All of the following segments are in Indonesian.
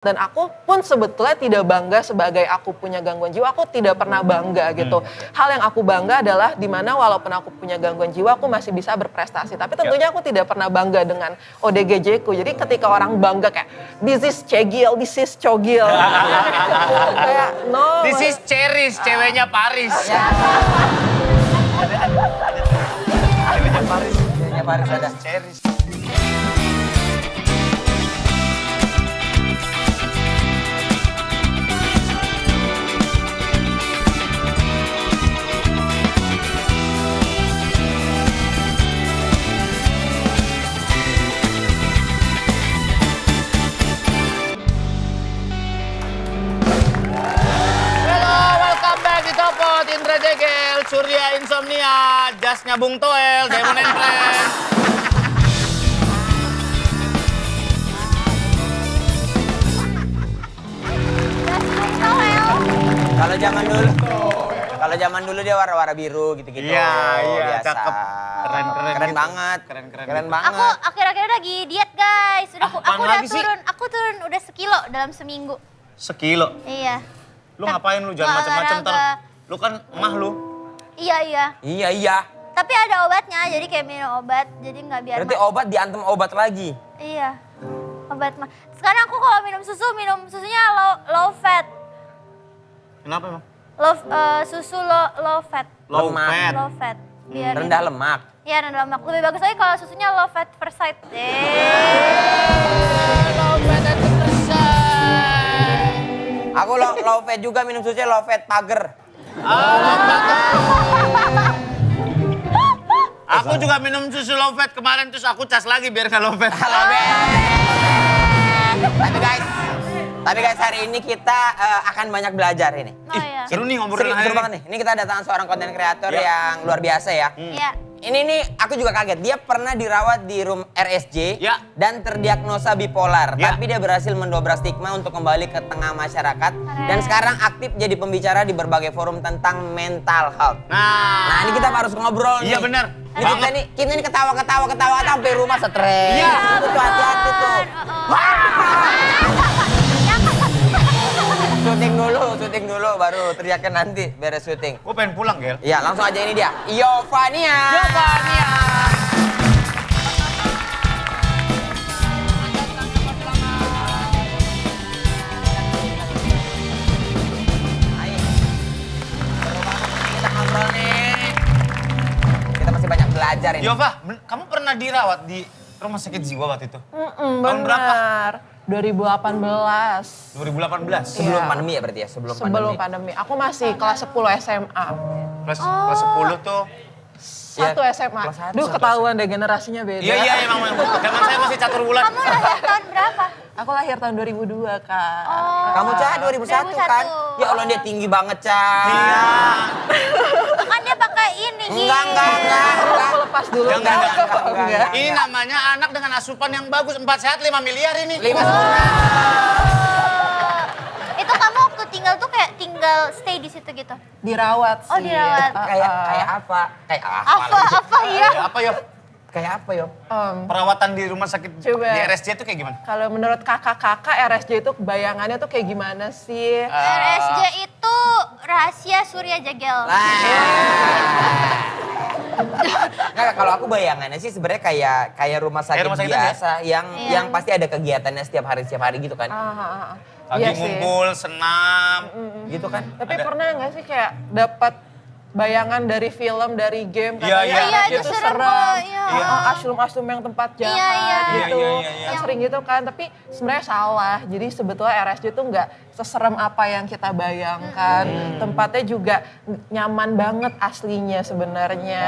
Dan aku pun sebetulnya tidak bangga sebagai aku punya gangguan jiwa, aku tidak pernah bangga gitu. Hal yang aku bangga adalah dimana walaupun aku punya gangguan jiwa, aku masih bisa berprestasi. Tapi tentunya aku tidak pernah bangga dengan ODGJ ku. Jadi ketika orang bangga kayak, this is Cegil, this is Cogil. Kayak, no. This is Ceris, ceweknya Paris. Ceweknya Paris. Ceweknya Paris ada. Ceris. Indra Jegel, Surya Insomnia, Jasnya Bung Toel, Demon and Friends. Kalau zaman dulu dia warna-warna biru gitu-gitu. Iya, biasa. cakep. Keren Keren gitu. banget. Keren Keren gitu. banget. Aku akhir-akhir lagi diet guys. Apaan Aku udah lagi sih? turun. Aku turun udah sekilo dalam seminggu. Sekilo. Iya. Lu ngapain lu? Jangan macam-macam ntar. Olahraga. Lu kan emah lu. Iya. Iya. Tapi ada obatnya, jadi kayak minum obat, jadi nggak biar. Berarti obat diantem obat lagi. Iya. Obat mah. Sekarang aku kalau minum susunya low fat. Kenapa emang? Susu low fat. Low Lemak. fat. Low fat. Biar Rendah lemak. Iya, rendah lemak. Lebih bagus lagi kalau susunya low fat Versite. Low fat and Aku low fat juga minum susunya low fat pager. Aku juga minum susu low fat kemarin terus aku cas lagi biar nggak low fat. Halo Tapi guys hari ini kita akan banyak belajar ini. Oh iya. Seru nih ngobrolin Seru banget nih. Ini kita datang seorang konten kreator yang luar biasa ya. Iya. Ini nih aku juga kaget. Dia pernah dirawat di room RSJ Ya. dan terdiagnosa bipolar. Ya. Tapi dia berhasil mendobrak stigma untuk kembali ke tengah masyarakat. Dan sekarang aktif jadi pembicara di berbagai forum tentang mental health. Nah ini kita harus ngobrol nih. Iya bener. Ini kita nih ketawa sampai rumah stres. Iya. Itu tuh hati-hati tuh. Syuting dulu baru teriakan nanti beres syuting. Gue pengen pulang, Gel. Iya, langsung aja ini dia. Yovania. Hai. Seru banget nih, kita ngobrol nih. Kita masih banyak belajar ini. Yova, kamu pernah dirawat di rumah sakit jiwa waktu itu? Tahun Benar. berapa? 2018. 2018. Sebelum Iya. pandemi ya berarti ya? Sebelum pandemi. Aku masih kelas 10 SMA. Kelas 10 tuh. Satu Iya, SMA. kelas satu. Duh ketahuan deh generasinya beda. Iya emang. Zaman saya masih catur bulan. Kamu lahir tahun berapa? Aku lahir tahun 2002 Kak. Kamu Cah 2001 kan? 2001. Ya Allah dia tinggi banget Cah. Iya. Kan dia pakai ini. Enggak. Aku lepas dulu. Enggak. Enggak. Ini namanya anak dengan asupan yang bagus. 4 sehat 5 miliar ini. 5,5. Itu kamu waktu tinggal tuh kayak tinggal stay di situ gitu. Dirawat sih. Oh, dirawat. Kayak apa? Apa ya? Apa Yo? Kayak apa yo? Perawatan di rumah sakit Coba. di RSJ itu kayak gimana? Kalau menurut kakak-kakak RSJ itu bayangannya tuh kayak gimana sih? RSJ itu rahasia Surya Jegel. Nggak, kalau aku bayangannya sih sebenarnya kayak rumah sakit, rumah sakit aja? biasa yang pasti ada kegiatannya setiap hari gitu kan. Pagi Iya sih. ngumpul, senam. Gitu kan. Tapi Ada. pernah nggak sih kayak dapat bayangan dari film, dari game Iya, katanya iya, RSJ itu itu serem, serem, iya. asum-asum yang tempat jahat Iya. gitu, Iya. yang sering gitu kan. Tapi sebenarnya salah. Jadi sebetulnya RSJ itu nggak seserem apa yang kita bayangkan. Tempatnya juga nyaman banget aslinya sebenarnya.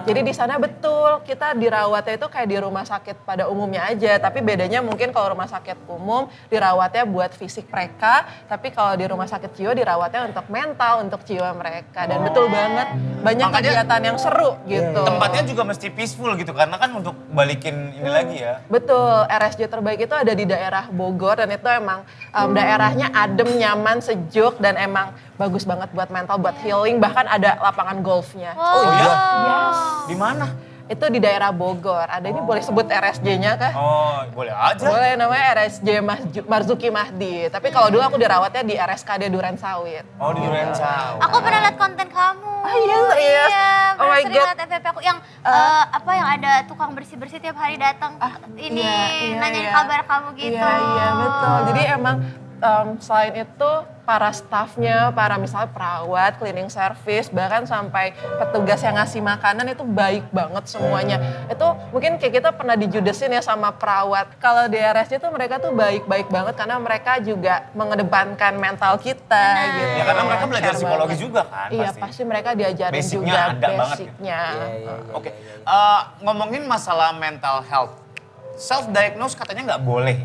Jadi di sana betul kita dirawatnya itu kayak di rumah sakit pada umumnya aja. Tapi bedanya mungkin kalau rumah sakit umum dirawatnya buat fisik mereka, tapi kalau di rumah sakit jiwa dirawatnya untuk mental, untuk jiwa mereka. Dan betul banget banyak Makanya kegiatan yang seru gitu. Tempatnya juga mesti peaceful gitu karena kan untuk balikin ini lagi ya. Betul, RSJ terbaik itu ada di daerah Bogor dan itu emang daerahnya adem, nyaman, sejuk dan emang bagus banget buat mental, buat healing. Bahkan ada lapangan golfnya. Oh iya? Yes. Di mana? itu di daerah Bogor. Ada ini boleh sebut RSJ-nya kah? Oh, boleh aja. Boleh, namanya RSJ Marzuki Mahdi. Tapi kalau dulu aku dirawatnya di RSKD Duren Sawit. Oh, di Durensawi. Aku pernah lihat konten kamu. Ah, iya, serius? Iya, Oh my sering God. lihat FYP aku yang yang ada tukang bersih-bersih tiap hari datang ini nanyain kabar kamu gitu. Iya, betul. Jadi emang selain itu para staffnya, para misalnya perawat, cleaning service, bahkan sampai petugas yang ngasih makanan itu baik banget semuanya. Itu mungkin kayak kita pernah dijudesin ya sama perawat. Kalau di RSJ itu mereka tuh baik-baik banget karena mereka juga mengedepankan mental kita gitu. Ya karena mereka belajar Care psikologi banget. juga kan Iya, pasti. pasti mereka diajarin Basicnya juga ada banget gitu. basicnya. Oke, ngomongin masalah mental health. Self-diagnose katanya nggak boleh.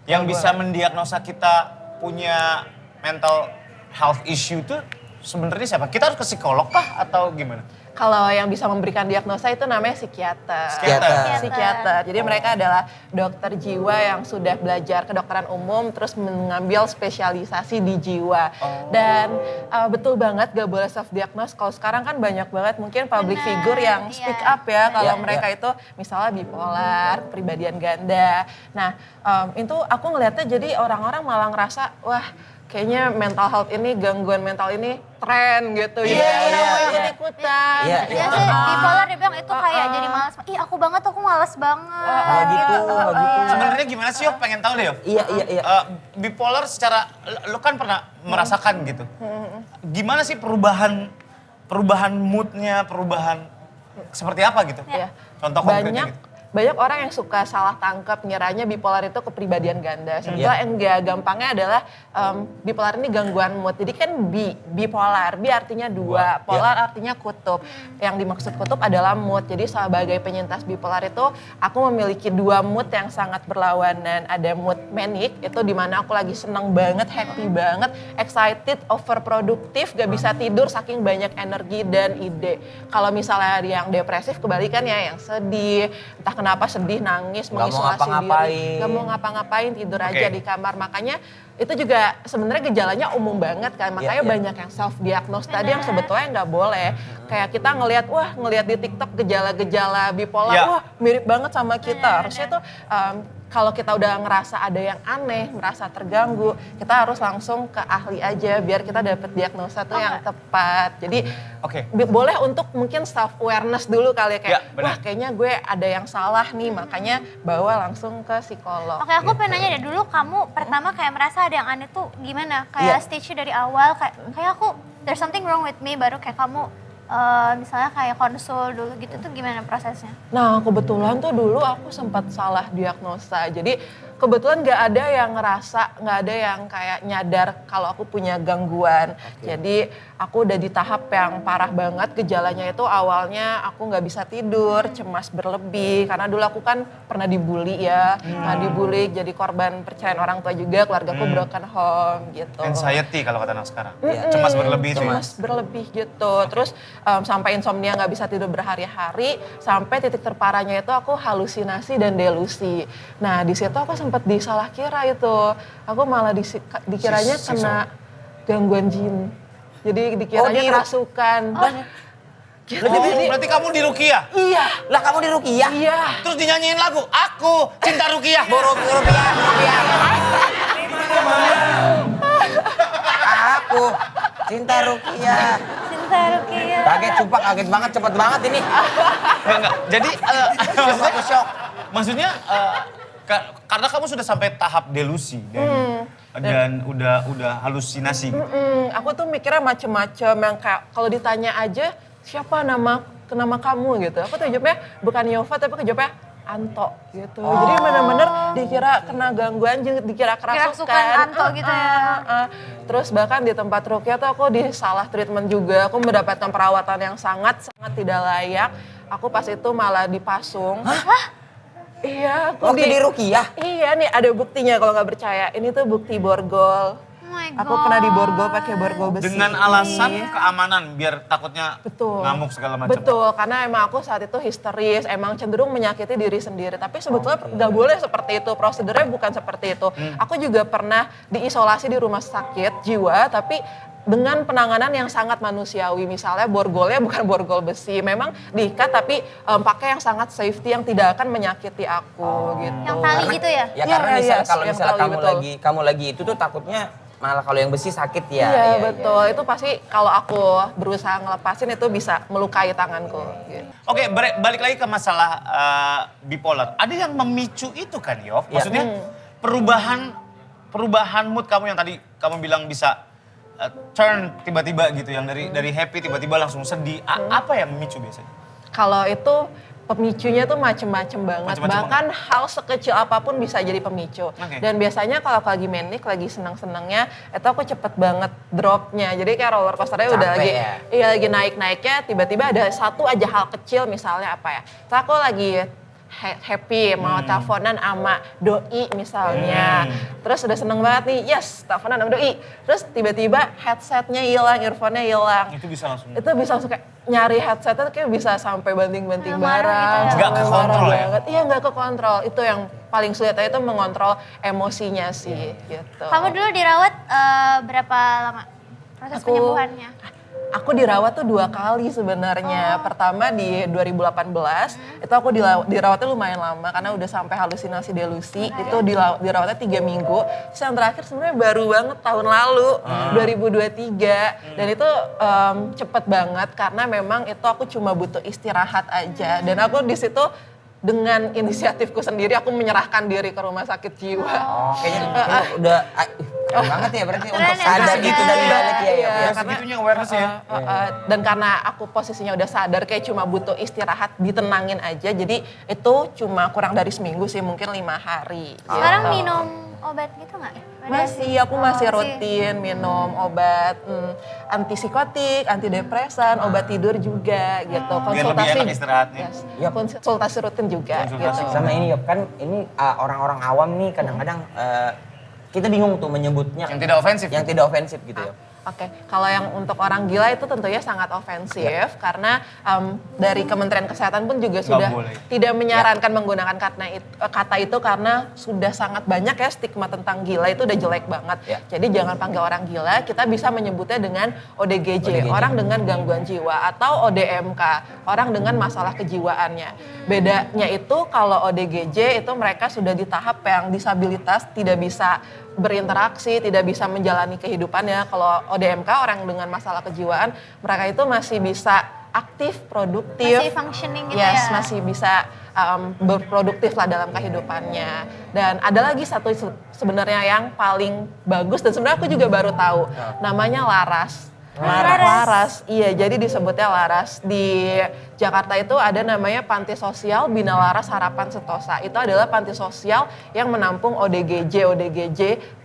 Yang bisa mendiagnosa kita punya mental health issue tuh sebenarnya siapa? Kita harus ke psikolog kah atau gimana? Kalau yang bisa memberikan diagnosa itu namanya psikiater. Psikiater. Psikiater. Jadi mereka adalah dokter jiwa yang sudah belajar kedokteran umum terus mengambil spesialisasi di jiwa. Dan betul banget gak boleh self diagnose. Kalau sekarang kan banyak banget mungkin public figure yang speak up ya kalau mereka itu misalnya bipolar, kepribadian ganda. Nah, itu aku ngelihatnya jadi orang-orang malah ngerasa wah kayaknya mental health ini, gangguan mental ini tren gitu. Jadi orang mau ikut-ikutan. Iya, Iya sih, bipolar dia bilang itu kayak jadi malas. Ih aku banget, aku malas banget. gitu. Sebenarnya gimana sih Yov? Pengen tahu deh Yov. Iya. Bipolar secara, lo kan pernah merasakan gitu. Gimana sih perubahan moodnya, perubahan seperti apa gitu? Iya. Contoh konkretnya gitu. Banyak orang yang suka salah tangkap ngiranya bipolar itu kepribadian ganda. Sebetulnya yang gampangnya adalah bipolar ini gangguan mood. Jadi kan bipolar, bi artinya dua, polar artinya kutub. Yang dimaksud kutub adalah mood. Jadi sebagai penyintas bipolar itu aku memiliki dua mood yang sangat berlawanan. Ada mood manic, itu dimana aku lagi seneng banget, happy banget, excited, overproduktif, gak bisa tidur saking banyak energi dan ide. Kalau misalnya yang depresif kebalikannya, yang sedih, entah kenapa sedih, nangis, Nggak mau mengisolasi ngapa-ngapain. diri, nggak mau ngapa-ngapain, tidur aja Oke. di kamar. Makanya itu juga sebenarnya gejalanya umum banget kan, makanya banyak yang self diagnose tadi yang sebetulnya nggak boleh. Kayak kita ngelihat di TikTok gejala-gejala bipolar, wah mirip banget sama kita. Harusnya tuh kalau kita udah ngerasa ada yang aneh, merasa terganggu, kita harus langsung ke ahli aja biar kita dapat diagnosa tuh yang tepat. Jadi boleh untuk mungkin self awareness dulu kali ya, kayak wah kayaknya gue ada yang salah nih, makanya bawa langsung ke psikolog. Oke, aku pengen nanya deh, dulu kamu pertama kayak merasa ada yang aneh tuh gimana? Kayak stage-nya dari awal, kayak aku there's something wrong with me, baru kayak kamu misalnya kayak konsul dulu gitu tuh gimana prosesnya? Nah kebetulan tuh dulu aku sempat salah diagnosa. Jadi kebetulan nggak ada yang ngerasa, nggak ada yang kayak nyadar kalau aku punya gangguan. Jadi aku udah di tahap yang parah banget. Gejalanya itu awalnya aku nggak bisa tidur, cemas berlebih. Karena dulu aku kan pernah dibully ya. Nah dibully jadi korban percayaan orang tua juga, keluargaku broken home gitu. Anxiety kalau kata anak sekarang. Cemas berlebih itu ya. Cemas berlebih gitu. Terus sampai insomnia nggak bisa tidur berhari-hari, sampai titik terparahnya itu aku halusinasi dan delusi. Nah di situ aku sempat disalah kira itu. Aku malah dikiranya kena gangguan jin. Jadi dikiranya kerasukan. Berarti kamu di Rukiah? Iya. Lah kamu di Rukiah? Iya. Terus dinyanyiin lagu, Aku Cinta Rukiah. Rukiah. Aku cinta Rukiah. Cinta Rukiah. Kaget, sumpah kaget banget, cepet banget ini. Enggak. Jadi maksudnya karena kamu sudah sampai tahap delusi dan udah halusinasi. Aku tuh mikirnya macem-macem yang kayak kalau ditanya aja siapa nama kamu gitu. Aku tuh jawabnya bukan Yova tapi jawabnya Anto gitu. Jadi bener-bener dikira kena gangguan, dikira kerasukan. Anto gitu ya. Terus bahkan di tempat Rukiah tuh aku disalah treatment juga. Aku mendapatkan perawatan yang sangat tidak layak. Aku pas itu malah dipasung. Iya, aku Waktu di Rukiah? Iya nih ada buktinya kalau nggak percaya. Ini tuh bukti borgol. Oh my Aku pernah diborgol pakai borgol besi. Dengan alasan keamanan biar takutnya ngamuk segala macam. Betul, karena emang aku saat itu histeris, emang cenderung menyakiti diri sendiri. Tapi sebetulnya nggak boleh seperti itu, prosedurnya bukan seperti itu. Aku juga pernah diisolasi di rumah sakit jiwa, tapi dengan penanganan yang sangat manusiawi. Misalnya borgolnya bukan borgol besi, memang diikat tapi pakai yang sangat safety yang tidak akan menyakiti aku gitu. Yang tali gitu ya? Ya karena Iya, kalau yang misalnya tali, betul. kamu lagi itu tuh takutnya malah kalau yang besi sakit ya. Iya, betul, itu pasti kalau aku berusaha ngelepasin itu bisa melukai tanganku. Gitu. Oke, balik lagi ke masalah bipolar. Ada yang memicu itu kan, Yov? Maksudnya perubahan mood kamu yang tadi kamu bilang bisa turn tiba-tiba gitu, yang dari happy tiba-tiba langsung sedih. Apa yang memicu biasanya? Kalau itu pemicunya tuh macem-macem banget. Bahkan hal sekecil apapun bisa jadi pemicu. Dan biasanya kalau aku lagi manic, lagi senang-senangnya, itu aku cepet banget dropnya. Jadi kayak roller coasternya udah lagi, lagi naik-naiknya, tiba-tiba ada satu aja hal kecil misalnya apa ya. Terus aku lagi happy mau teleponan sama doi misalnya. Terus udah seneng banget nih, yes teleponan sama doi. Terus tiba-tiba headsetnya hilang, earphone-nya hilang. Itu bisa langsung Kayak nyari headsetnya kayak bisa sampai banting-banting barang. Gitu ya. Nggak kekontrol ya? Iya nggak kekontrol. Itu yang paling sulit itu mengontrol emosinya sih gitu. Kamu dulu dirawat berapa lama proses penyembuhannya? Aku dirawat tuh 2 kali sebenarnya. Pertama di 2018, itu aku dirawatnya lumayan lama karena udah sampai halusinasi delusi. Itu dirawatnya 3 minggu. Terus yang terakhir sebenarnya baru banget tahun lalu, 2023. Dan itu cepet banget karena memang itu aku cuma butuh istirahat aja. Dan aku di situ dengan inisiatifku sendiri aku menyerahkan diri ke rumah sakit jiwa. Kayaknya udah keren banget ya berarti untuk sadar gitu dan balik ya. Iya, Ya, segitunya awareness ya. Dan karena aku posisinya udah sadar kayak cuma butuh istirahat, ditenangin aja. Jadi itu cuma kurang dari seminggu sih, mungkin 5 hari. Sekarang gitu. minum obat gitu nggak? Aku masih rutin minum obat antipsikotik, antidepresan, obat tidur juga gitu. Biar lebih enak istirahatnya. Konsultasi rutin juga gitu. Sama ini Yop, kan ini orang-orang awam nih kadang-kadang kita bingung tuh menyebutnya. Yang tidak ofensif. Yang tidak ofensif gitu ya. Oke, kalau yang untuk orang gila itu tentunya sangat ofensif karena dari Kementerian Kesehatan pun juga sudah tidak menyarankan menggunakan kata itu karena sudah sangat banyak ya stigma tentang gila itu udah jelek banget. Jadi jangan panggil orang gila, kita bisa menyebutnya dengan ODGJ, orang dengan gangguan jiwa, atau ODMK, orang dengan masalah kejiwaannya. Bedanya itu kalau ODGJ itu mereka sudah di tahap yang disabilitas, tidak bisa berinteraksi, tidak bisa menjalani kehidupannya. Kalau ODMK, orang dengan masalah kejiwaan, mereka itu masih bisa aktif, produktif. Masih functioning gitu ya? Masih bisa berproduktif lah dalam kehidupannya. Dan ada lagi satu sebenarnya yang paling bagus dan sebenarnya aku juga baru tahu. Namanya Laras. Laras, iya jadi disebutnya Laras. Di Jakarta itu ada namanya Panti Sosial Bina Laras Harapan Sentosa. Itu adalah panti sosial yang menampung ODGJ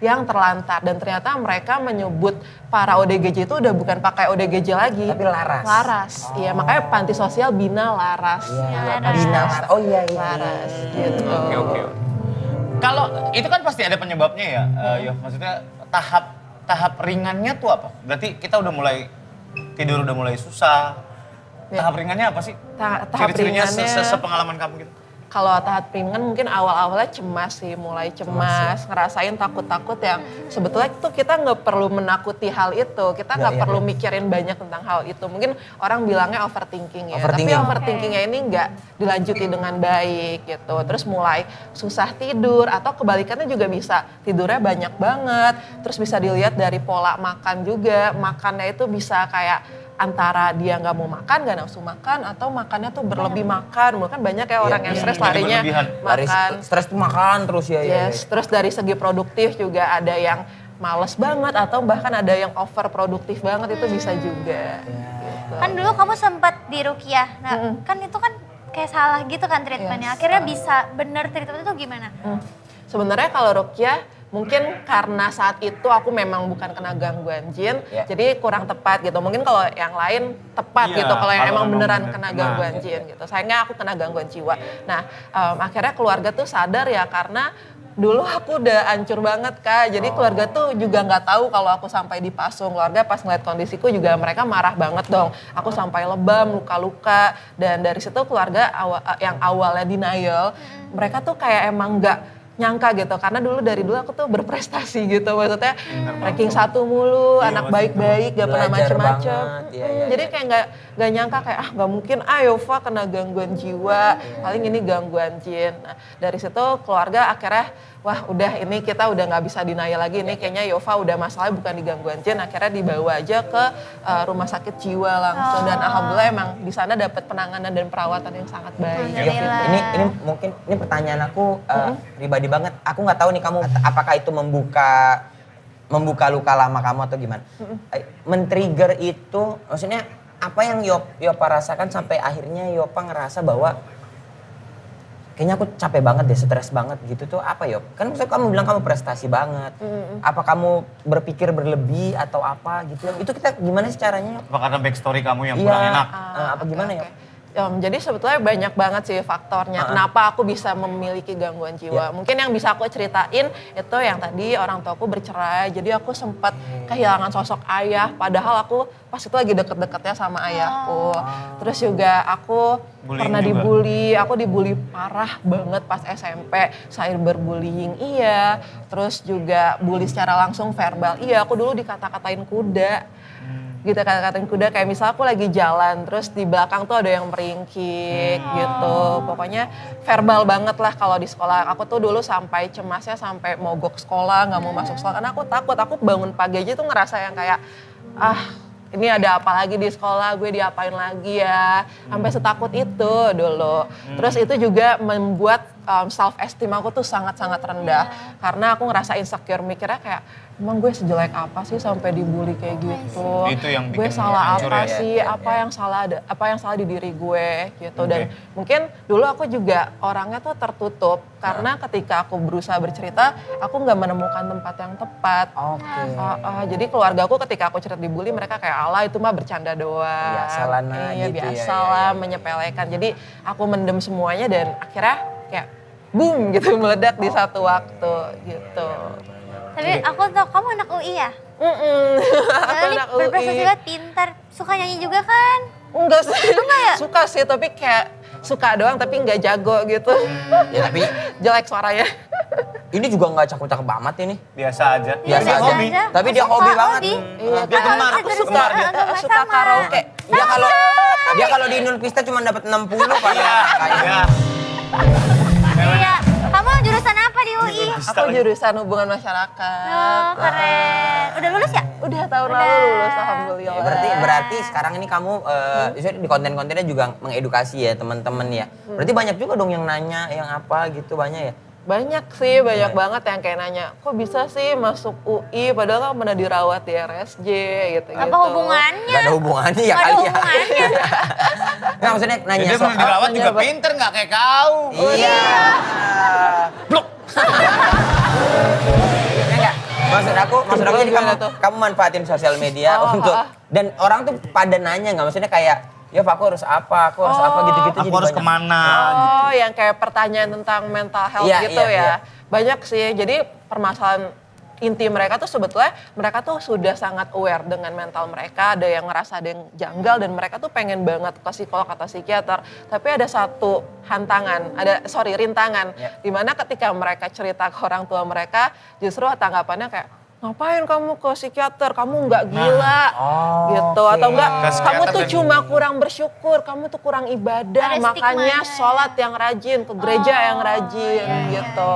yang terlantar. Dan ternyata mereka menyebut para ODGJ itu udah bukan pakai ODGJ lagi. Tapi Laras. Laras, iya makanya Panti Sosial Bina Laras. Bina Laras, oh iya. Laras, gitu. Oke. Kalau itu kan pasti ada penyebabnya ya, Yof. Maksudnya tahap ringannya tuh apa? Berarti kita udah mulai tidur udah mulai susah. Tahap ringannya apa sih? Tahap Ciri-cirinya ringannya- sepengalaman kamu gitu. Kalau tahap ringan mungkin awal-awalnya cemas sih, mulai cemas, ngerasain takut-takut yang sebetulnya tuh kita nggak perlu menakuti hal itu, kita nggak perlu mikirin banyak tentang hal itu. Mungkin orang bilangnya overthinking ya, tapi overthinkingnya ini nggak dilanjuti dengan baik gitu. Terus mulai susah tidur atau kebalikannya juga bisa tidurnya banyak banget. Terus bisa dilihat dari pola makan juga, makannya itu bisa kayak antara dia nggak mau makan, nggak nafsu makan, atau makannya tuh berlebih makan. Kan banyak ya orang yang stres larinya makan. Stres tuh makan terus ya. Yes, terus dari segi produktif juga ada yang males banget atau bahkan ada yang over produktif banget, itu bisa juga. Gitu. Kan dulu kamu sempat di Rukiah, nah kan itu kan kayak salah gitu kan treatmentnya. Akhirnya bisa bener treatment itu gimana? Sebenarnya kalau Rukiah mungkin karena saat itu aku memang bukan kena gangguan jin, jadi kurang tepat gitu. Mungkin kalau yang lain tepat gitu, kalau yang emang beneran kena gangguan jin gitu. Sayangnya aku kena gangguan jiwa. Nah akhirnya keluarga tuh sadar ya karena dulu aku udah hancur banget Kak. Jadi keluarga tuh juga nggak tahu kalau aku sampai dipasung. Keluarga pas ngeliat kondisiku juga mereka marah banget dong. Aku sampai lebam, luka-luka. Dan dari situ keluarga yang awalnya denial, mereka tuh kayak emang nggak nyangka gitu karena dari dulu aku tuh berprestasi gitu maksudnya ranking 1 mulu, anak baik-baik gak pernah Belajar macem-macem. banget, iya, Jadi kayak nggak nyangka kayak nggak mungkin Yova kena gangguan jiwa, paling ini gangguan jin. Nah, dari situ keluarga akhirnya wah udah ini kita udah nggak bisa denial lagi, ini kayaknya Yova udah masalahnya bukan di gangguan jin, akhirnya dibawa aja ke rumah sakit jiwa langsung dan alhamdulillah emang di sana dapat penanganan dan perawatan yang sangat baik. Alhamdulillah. Ini mungkin ini pertanyaan aku pribadi banget. Aku nggak tahu nih kamu apakah itu membuka luka lama kamu atau gimana. Men-trigger itu maksudnya apa yang Yopa rasakan sampai akhirnya Yopa ngerasa bahwa kayaknya aku capek banget deh, stres banget gitu tuh apa Yop? Kan maksudnya kamu bilang kamu prestasi banget. Apa kamu berpikir berlebih atau apa gitu? Itu kita gimana sih caranya? Apa karena backstory kamu yang kurang enak? Apa gimana ya? Jadi sebetulnya banyak banget sih faktornya kenapa aku bisa memiliki gangguan jiwa. Mungkin yang bisa aku ceritain itu yang tadi orang tuaku bercerai, jadi aku sempat kehilangan sosok ayah padahal aku pas itu lagi deket-deketnya sama ayahku. Terus juga aku pernah dibully, aku dibully parah banget pas SMP, cyberbullying iya, terus juga bully secara langsung verbal iya, aku dulu dikata-katain kuda. Gitu kata-katain kuda kayak misal aku lagi jalan terus di belakang tuh ada yang meringkik gitu. Pokoknya verbal banget lah kalau di sekolah. Aku tuh dulu sampai cemasnya sampai mogok sekolah, nggak mau masuk sekolah karena aku takut. Aku bangun pagi aja tuh ngerasa yang kayak ini ada apa lagi di sekolah, gue diapain lagi ya. Sampai setakut itu dulu. Terus itu juga membuat self esteem aku tuh sangat-sangat rendah. Karena aku ngerasa insecure, mikirnya kayak emang gue sejelek apa sih sampai dibully kayak gitu. Itu yang gue bikin salah hancur apa ya? sih, apa yang salah di diri gue gitu. Dan mungkin dulu aku juga orangnya tuh tertutup. Karena ketika aku berusaha bercerita, aku nggak menemukan tempat yang tepat. Jadi keluarga aku ketika aku cerita dibully, mereka kayak ala itu mah bercanda doang. Biasalah nah iya, gitu biasalah menyepelekan. Jadi aku mendem semuanya dan akhirnya kayak boom gitu meledak di satu waktu gitu. Tapi aku tau kamu anak UI ya? Aku Jadi anak UI. berprestasi banget, pintar, suka nyanyi juga kan? Enggak sih, suka sih tapi kayak suka doang tapi nggak jago gitu. Ya tapi Jelek suaranya. ini juga nggak cakep-cakep banget ini. Biasa aja. Biasa Biasa hobi. aja. Tapi dia hobi banget. Iya, Dia gemar, aku gemar suka, dia. suka karaoke. Dia kalau di Nurpista cuma dapat 60 padahal Iya. angkanya. Iya. Kamu jurusan apa di UI? Aku jurusan hubungan masyarakat. Oh, keren. Udah lulus ya? Udah tahun lalu lulus, alhamdulillah. Berarti sekarang ini kamu di konten-kontennya juga mengedukasi ya teman-teman ya. Berarti banyak juga dong yang nanya, yang apa gitu banyak ya. Banyak sih, banyak banget yang kayak nanya, kok bisa sih masuk UI padahal kan pernah dirawat di RSJ gitu-gitu. Apa hubungannya? Gak ada hubungannya ya Gak ada kali ya. hubungannya. Nggak maksudnya nanya Dia pernah dirawat juga nanya, pinter nggak kayak kau. Iya. Blok. Ya enggak? Maksud aku jadi kamu manfaatin sosial media untuk dan orang tuh pada nanya nggak maksudnya kayak ya Pak, aku harus apa gitu-gitu. Aku jadi harus banyak. kemana? Oh, yang kayak pertanyaan tentang mental health Iya, gitu iya, ya. iya. Banyak sih. Jadi permasalahan inti mereka tuh sebetulnya mereka tuh sudah sangat aware dengan mental mereka. Ada yang ngerasa ada yang janggal dan mereka tuh pengen banget ke psikolog atau psikiater. Tapi ada satu rintangan. Iya. Dimana ketika mereka cerita ke orang tua mereka justru tanggapannya kayak, ngapain kamu ke psikiater, kamu nggak gila gitu. oke. Atau enggak, Ke psikiater kamu tuh dan- cuma kurang bersyukur, kamu tuh kurang ibadah, Ada makanya stigmanya. sholat yang rajin, ke gereja yang rajin gitu.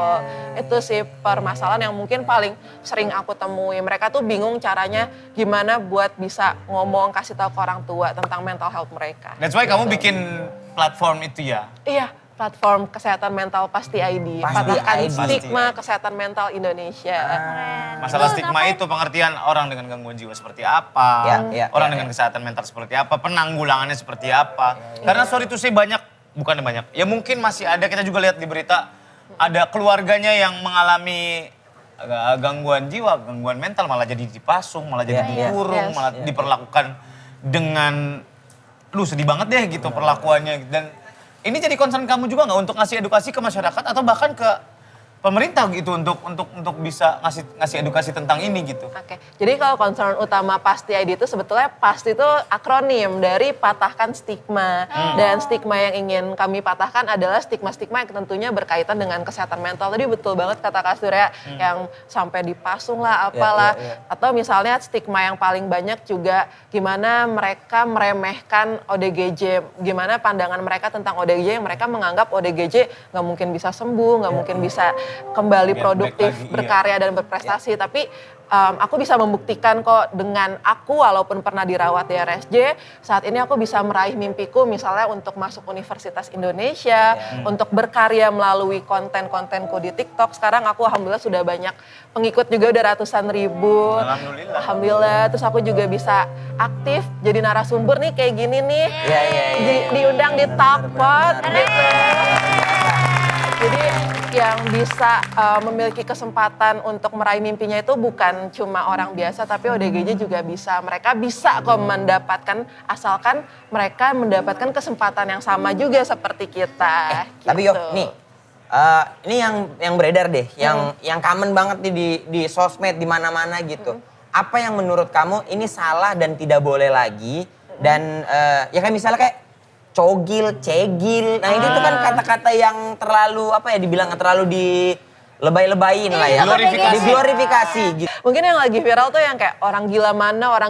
Itu sih permasalahan yang mungkin paling sering aku temui. Mereka tuh bingung caranya gimana buat bisa ngomong, kasih tahu ke orang tua tentang mental health mereka. That's why kamu bikin platform itu ya? Iya, platform kesehatan mental Pasti ID. Pasti Patahkan ID. stigma kesehatan mental Indonesia. Masalah Itu stigma ngapain? itu pengertian orang dengan gangguan jiwa seperti apa, Ya, orang ya, dengan kesehatan mental seperti apa, penanggulangannya seperti apa. Karena sorry to say bukannya banyak, ya mungkin masih ada, kita juga lihat di berita, ada keluarganya yang mengalami gangguan jiwa, gangguan mental, malah jadi dipasung, malah jadi Iya, dikurung, Yes. malah diperlakukan dengan, lu sedih banget deh gitu perlakuannya. Dan ini jadi concern kamu juga nggak untuk ngasih edukasi ke masyarakat atau bahkan ke pemerintah gitu untuk bisa ngasih edukasi tentang ini gitu. Oke, jadi kalau concern utama PASTI ID itu sebetulnya PASTI itu akronim dari patahkan stigma. Dan stigma yang ingin kami patahkan adalah stigma-stigma yang tentunya berkaitan dengan kesehatan mental. Tadi betul banget kata Kak Surya, yang sampai dipasung lah, apalah. Atau misalnya stigma yang paling banyak juga gimana mereka meremehkan ODGJ, gimana pandangan mereka tentang ODGJ, yang mereka menganggap ODGJ nggak mungkin bisa sembuh, nggak mungkin bisa kembali Get produktif, back lagi, berkarya dan berprestasi. Tapi aku bisa membuktikan kok dengan aku walaupun pernah dirawat di RSJ, saat ini aku bisa meraih mimpiku misalnya untuk masuk Universitas Indonesia, untuk berkarya melalui konten-kontenku di TikTok. Sekarang aku alhamdulillah sudah banyak pengikut juga, udah ratusan ribu. Alhamdulillah. Alhamdulillah. Terus aku juga bisa aktif jadi narasumber nih kayak gini nih. Diundang di Talkpot gitu. Jadi yang bisa memiliki kesempatan untuk meraih mimpinya itu bukan cuma orang biasa, tapi ODGJ juga bisa. Mereka bisa kok mendapatkan, asalkan mereka mendapatkan kesempatan yang sama juga seperti kita. Tapi Yof, nih, ini yang beredar deh, yang common banget nih di sosmed, di mana-mana gitu. Apa yang menurut kamu ini salah dan tidak boleh lagi? Dan ya kayak misalnya kayak cogil, cegil. Nah, itu tuh kan kata-kata yang terlalu dibilang terlalu dilebay-lebayin lah ya. Glorifikasi. Diglorifikasi gitu. Mungkin yang lagi viral tuh yang kayak orang gila mana.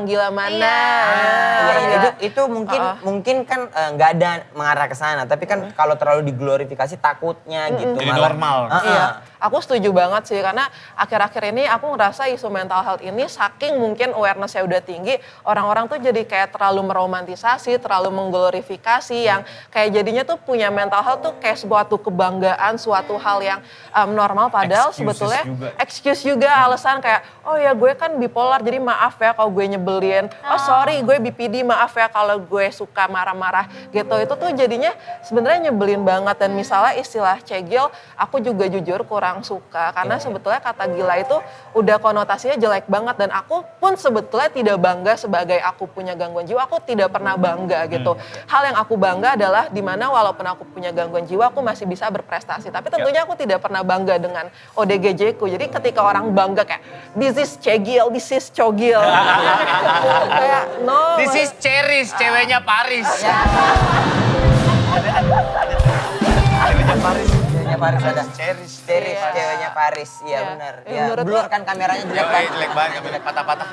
Itu mungkin kan nggak ada mengarah ke sana, tapi kan kalau terlalu diglorifikasi takutnya gitu. Jadi malah. normal. Iya, aku setuju banget sih karena akhir-akhir ini aku ngerasa isu mental health ini saking mungkin awareness-nya udah tinggi, orang-orang tuh jadi kayak terlalu meromantisasi, terlalu mengglorifikasi yang kayak jadinya tuh punya mental health tuh kayak suatu kebanggaan, suatu hal yang normal padahal sebetulnya excuse juga alasan kayak oh ya gue kan bipolar jadi maaf ya kalau gue nyebelin. Oh sorry gue BPD maaf ya kalau gue suka marah-marah gitu. Itu tuh jadinya sebenarnya nyebelin banget dan misalnya istilah cegil aku juga jujur kurang suka karena sebetulnya kata gila itu udah konotasinya jelek banget dan aku pun sebetulnya tidak bangga sebagai aku punya gangguan jiwa, aku tidak pernah bangga gitu. Hal yang aku bangga adalah dimana walaupun aku punya gangguan jiwa aku masih bisa berprestasi, tapi tentunya aku tidak pernah bangga dengan ODGJ ku. Jadi ketika orang bangga kayak this is cegil, this is cogil kayak no. This is Ceris, ceweknya Paris. Ceweknya Paris. Ceweknya Paris ada. Ceris. Ceweknya Paris, iya Iya. benar. Ya, Ya, menurut blur lo- kan kameranya jelek Jelek, banget. jelek banget, kamera patah-patah.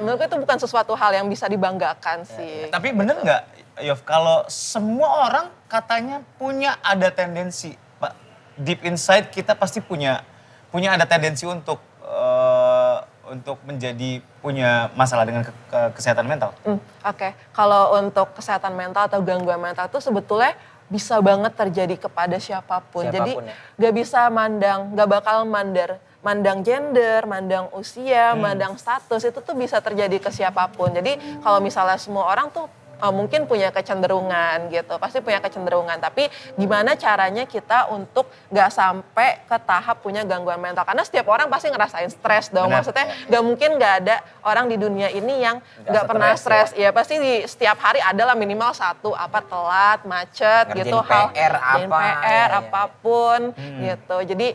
Menurutku itu bukan sesuatu hal yang bisa dibanggakan sih. Tapi bener nggak, Yof, kalau semua orang katanya punya ada tendensi, Pak, deep inside kita pasti punya ada tendensi untuk menjadi punya masalah dengan kesehatan mental. Oke, kalau untuk kesehatan mental atau gangguan mental itu sebetulnya bisa banget terjadi kepada siapapun. Jadi Siapapun ya. gak bisa nggak bakal mandang gender, mandang usia, mandang status, itu tuh bisa terjadi ke siapapun. Jadi kalau misalnya semua orang tuh mungkin punya kecenderungan gitu, pasti punya kecenderungan. Tapi gimana caranya kita untuk gak sampai ke tahap punya gangguan mental. Karena setiap orang pasti ngerasain stres dong. Benar. Maksudnya gak mungkin gak ada orang di dunia ini yang gak pernah stres, stres. Ya pasti di setiap hari adalah minimal satu, telat, macet Ngerjain gitu. PR ngerjain apa, PR, ya. apapun gitu. Jadi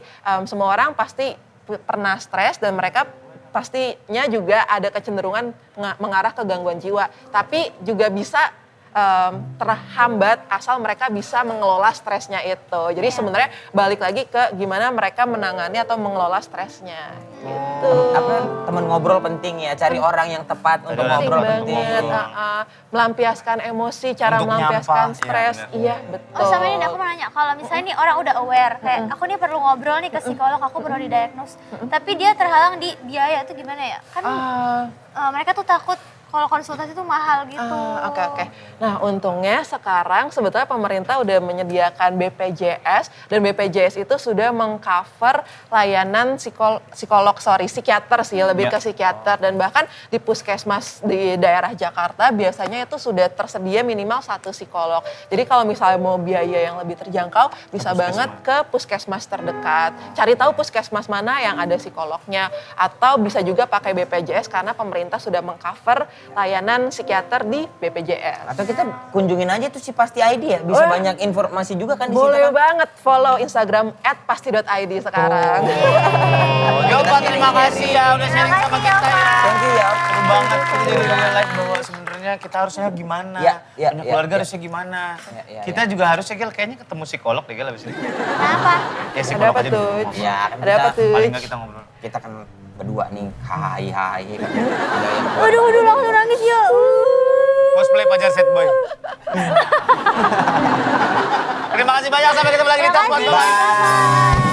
semua orang pasti pernah stres dan mereka pastinya juga ada kecenderungan mengarah ke gangguan jiwa. Tapi juga bisa terhambat asal mereka bisa mengelola stresnya itu. Jadi sebenarnya balik lagi ke gimana mereka menangani atau mengelola stresnya. Gitu. Temen ngobrol penting ya, cari orang yang tepat untuk Penting ngobrol penting. banget. Melampiaskan emosi, cara Untuk melampiaskan nyampah, stres. iya, benar. Iya, betul. Oh sama ini aku mau nanya, kalau misalnya nih orang udah aware, kayak aku nih perlu ngobrol nih ke psikolog, aku perlu didiagnose. Tapi dia terhalang di biaya itu gimana ya? Kan mereka tuh takut kalau konsultasi itu mahal gitu. Oke. Nah untungnya sekarang sebetulnya pemerintah udah menyediakan BPJS dan BPJS itu sudah mengcover layanan psikiater sih, lebih Ya. ke psikiater dan bahkan di puskesmas di daerah Jakarta biasanya itu sudah tersedia minimal 1 psikolog. Jadi kalau misalnya mau biaya yang lebih terjangkau bisa banget ke puskesmas terdekat. Cari tahu puskesmas mana yang ada psikolognya atau bisa juga pakai BPJS karena pemerintah sudah mengcover layanan psikiater di BPJS. Atau kita kunjungin aja tuh si Pasti ID ya, bisa Oh. banyak informasi juga kan di situ Boleh kan. banget follow Instagram @pasti.id sekarang. Yopa, terima kasih ya udah sharing Terima sama kasih, kita ya. Thank you ya. Seru banget kita jadi real life bahwa sebenarnya kita harusnya gimana, Ya, ya, punya ya, keluarga ya. harusnya gimana. Ya, Kita juga harusnya Gil, kayaknya ketemu psikolog deh Gil abis ini. Kenapa? Ya Ada psikolog apa aja tuh? dulu. Ya, kan Ada apa kita- tuh? Paling nggak kita ngobrol. Kita kan berdua nih, hai kan. Ada yang Waduh, langsung nangis ya. Cosplay pacar set boy. Terima kasih banyak, sampai ketemu lagi di Terima Top kasih. One. Bye. Bye.